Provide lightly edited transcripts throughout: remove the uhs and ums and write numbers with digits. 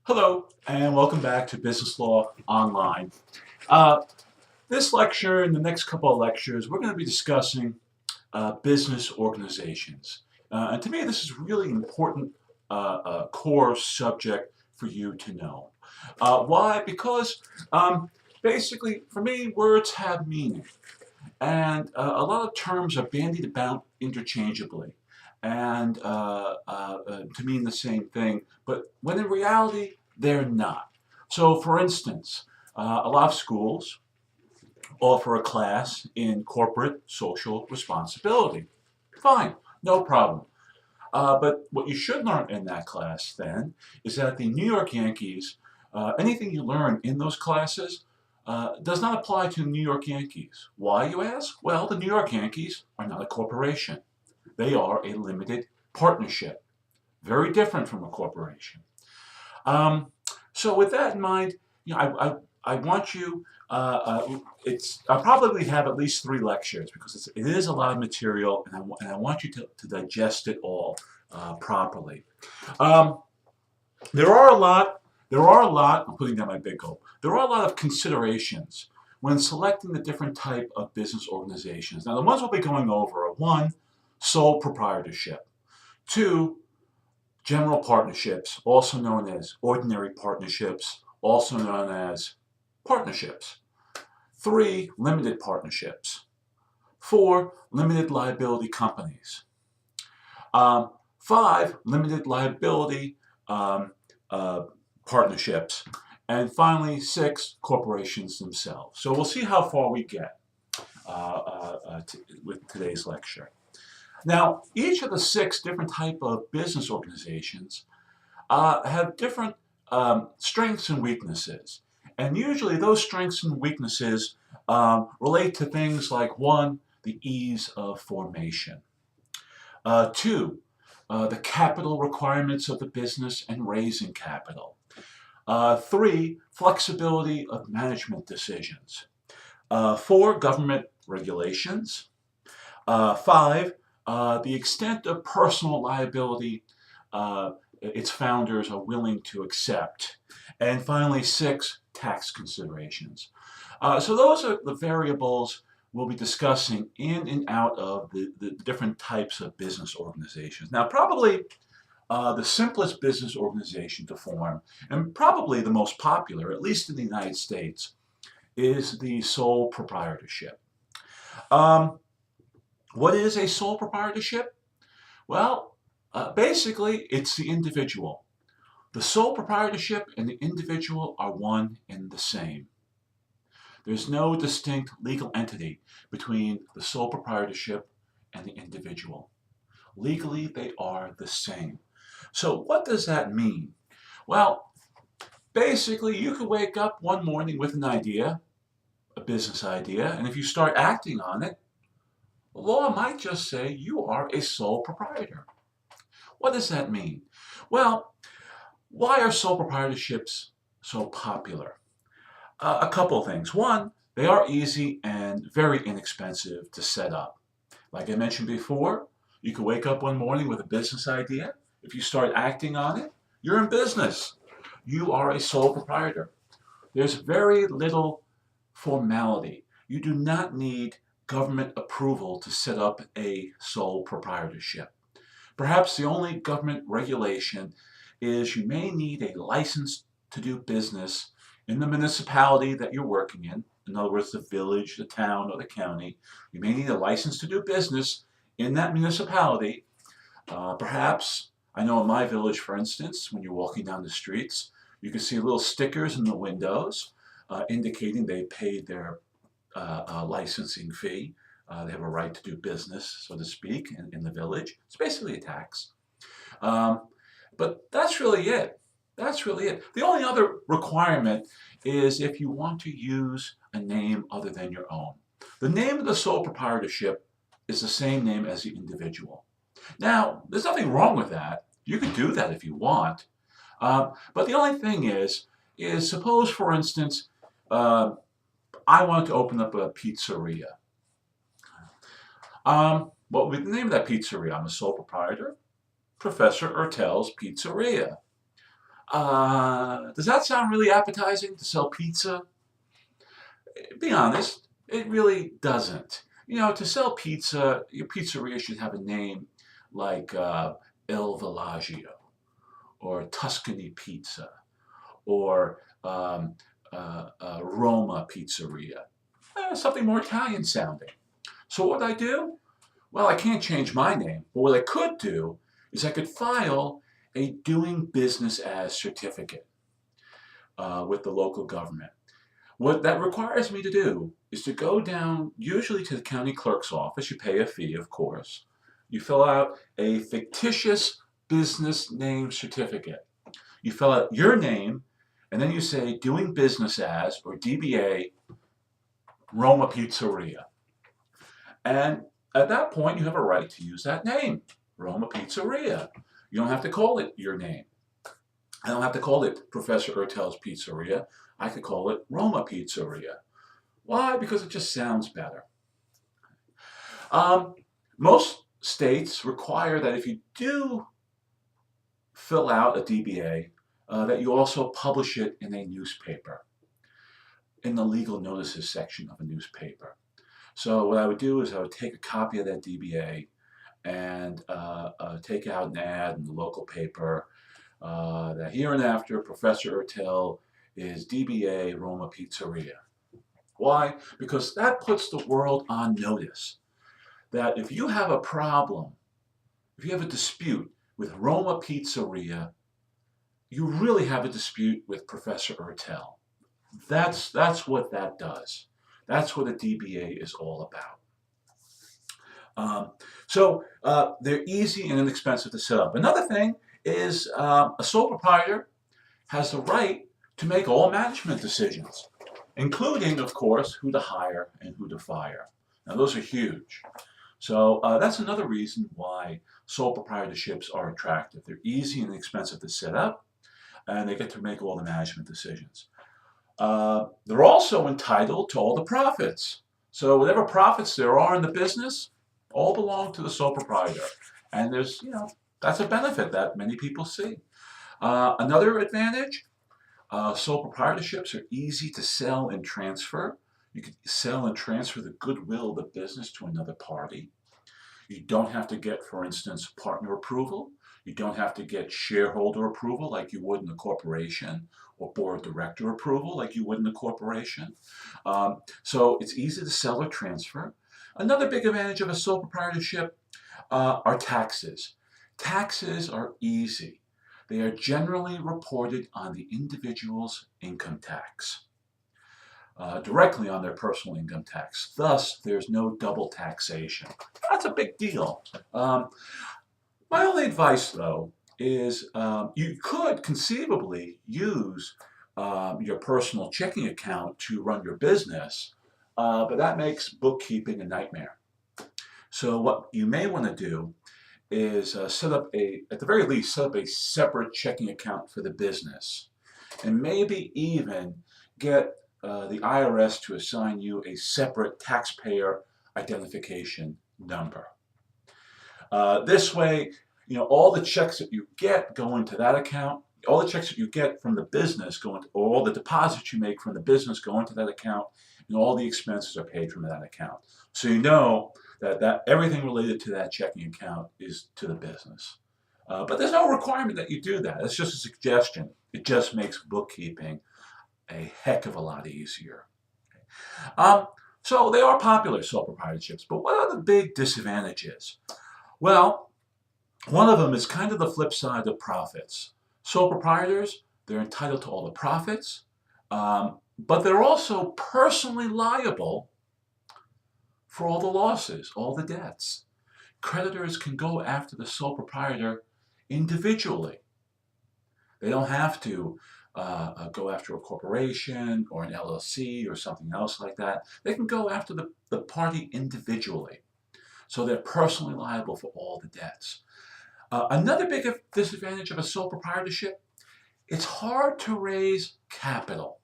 Hello, and welcome back to Business Law Online. Uh, this lecture and the next couple of lectures, we're going to be discussing business organizations. And to me, this is really important core subject for you to know. Why? Because basically, for me, words have meaning. And a lot of terms are bandied about interchangeably and to mean the same thing, but when in reality, they're not. So, for instance, a lot of schools offer a class in corporate social responsibility. Fine, no problem. But what you should learn in that class then is that the New York Yankees, anything you learn in those classes does not apply to the New York Yankees. Why, you ask? Well, the New York Yankees are not a corporation. They are a limited partnership, very different from a corporation. Um, so with that in mind, I want you, I'll probably have at least 3 lectures because it is a lot of material and I want you to digest it all properly. Um, I'm putting down my big goal. There are a lot of considerations when selecting the different type of business organizations. Now, the ones we'll be going over are 1, sole proprietorship; 2, general partnerships, also known as ordinary partnerships, also known as partnerships; 3, limited partnerships; 4, limited liability companies; 5, limited liability partnerships; and finally 6, corporations themselves. So we'll see how far we get with today's lecture. Now, each of the 6 different type of business organizations have different strengths and weaknesses. And usually those strengths and weaknesses relate to things like 1, the ease of formation; 2, the capital requirements of the business and raising capital; 3, flexibility of management decisions; 4, government regulations; 5, the extent of personal liability its founders are willing to accept; and finally 6, tax considerations. So those are the variables we'll be discussing in and out of the different types of business organizations. Now, probably the simplest business organization to form, and probably the most popular, at least in the United States, is the sole proprietorship. What is a sole proprietorship? Well, basically, it's the individual. The sole proprietorship and the individual are one and the same. There's no distinct legal entity between the sole proprietorship and the individual. Legally, they are the same. So what does that mean? Well, basically, you could wake up one morning with an idea, a business idea, and if you start acting on it, the law might just say you are a sole proprietor. What does that mean? Well, why are sole proprietorships so popular? A couple of things. 1, they are easy and very inexpensive to set up. Like I mentioned before, you could wake up one morning with a business idea. If you start acting on it, you're in business. You are a sole proprietor. There's very little formality. You do not need government approval to set up a sole proprietorship. Perhaps the only government regulation is you may need a license to do business in the municipality that you're working in. In other words, the village, the town, or the county. You may need a license to do business in that municipality. Perhaps, I know in my village, for instance, when you're walking down the streets, you can see little stickers in the windows indicating they paid their licensing fee. They have a right to do business, so to speak, in the village. It's basically a tax. But that's really it. That's really it. The only other requirement is if you want to use a name other than your own. The name of the sole proprietorship is the same name as the individual. Now, there's nothing wrong with that. You can do that if you want. But the only thing is suppose, for instance, I wanted to open up a pizzeria. What would be the name of that pizzeria? I'm a sole proprietor. Professor Ertel's Pizzeria. Does that sound really appetizing to sell pizza? Be honest, it really doesn't. To sell pizza, your pizzeria should have a name like Il Villaggio or Tuscany Pizza or Roma Pizzeria, something more Italian sounding. So what I do? Well, I can't change my name, but what I could do is I could file a doing business as certificate with the local government. What that requires me to do is to go down, usually to the county clerk's office. You pay a fee, of course. You fill out a fictitious business name certificate. You fill out your name, and then you say doing business as, or DBA, Roma Pizzeria. And at that point, you have a right to use that name, Roma Pizzeria. You don't have to call it your name. I don't have to call it Professor Ertel's Pizzeria. I could call it Roma Pizzeria. Why? Because it just sounds better. Most states require that if you do fill out a DBA, that you also publish it in a newspaper, in the legal notices section of a newspaper. So what I would do is I would take a copy of that DBA and take out an ad in the local paper that hereinafter Professor Ertel is DBA Roma Pizzeria. Why? Because that puts the world on notice that if you have a problem, if you have a dispute with Roma Pizzeria, you really have a dispute with Professor Ertel. That's what that does. That's what a DBA is all about. They're easy and inexpensive to set up. Another thing is a sole proprietor has the right to make all management decisions, including, of course, who to hire and who to fire. Now, those are huge. So that's another reason why sole proprietorships are attractive. They're easy and inexpensive to set up, and they get to make all the management decisions. They're also entitled to all the profits. So whatever profits there are in the business, all belong to the sole proprietor. And that's a benefit that many people see. Another advantage, sole proprietorships are easy to sell and transfer. You can sell and transfer the goodwill of the business to another party. You don't have to get, for instance, partner approval. You don't have to get shareholder approval like you would in a corporation, or board director approval like you would in a corporation. So it's easy to sell or transfer. Another big advantage of a sole proprietorship are taxes. Taxes are easy. They are generally reported on the individual's income tax, directly on their personal income tax. Thus, there's no double taxation. That's a big deal. My only advice, though, is you could conceivably use your personal checking account to run your business, but that makes bookkeeping a nightmare. So what you may want to do is at the very least, set up a separate checking account for the business, and maybe even get the IRS to assign you a separate taxpayer identification number. This way, all the checks that you get go into that account. All the checks that you get from the business go into, or all the deposits you make from the business go into that account, and all the expenses are paid from that account. So you know that everything related to that checking account is to the business. But there's no requirement that you do that. It's just a suggestion. It just makes bookkeeping a heck of a lot easier. So they are popular, sole proprietorships, but what are the big disadvantages? Well, one of them is kind of the flip side of profits. Sole proprietors, they're entitled to all the profits, but they're also personally liable for all the losses, all the debts. Creditors can go after the sole proprietor individually. They don't have to go after a corporation or an LLC or something else like that. They can go after the party individually. So they're personally liable for all the debts. Another big disadvantage of a sole proprietorship, it's hard to raise capital.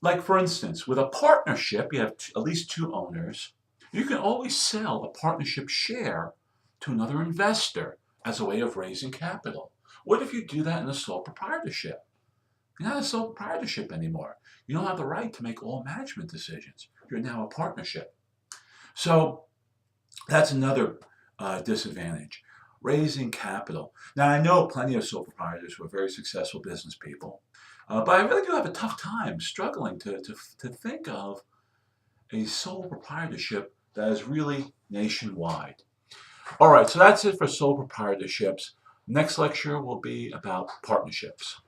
Like, for instance, with a partnership, you have at least two owners. You can always sell a partnership share to another investor as a way of raising capital. What if you do that in a sole proprietorship? You're not a sole proprietorship anymore. You don't have the right to make all management decisions. You're now a partnership. So that's another disadvantage. Raising capital. Now, I know plenty of sole proprietors who are very successful business people, but I really do have a tough time struggling to think of a sole proprietorship that is really nationwide. All right, so that's it for sole proprietorships. Next lecture will be about partnerships.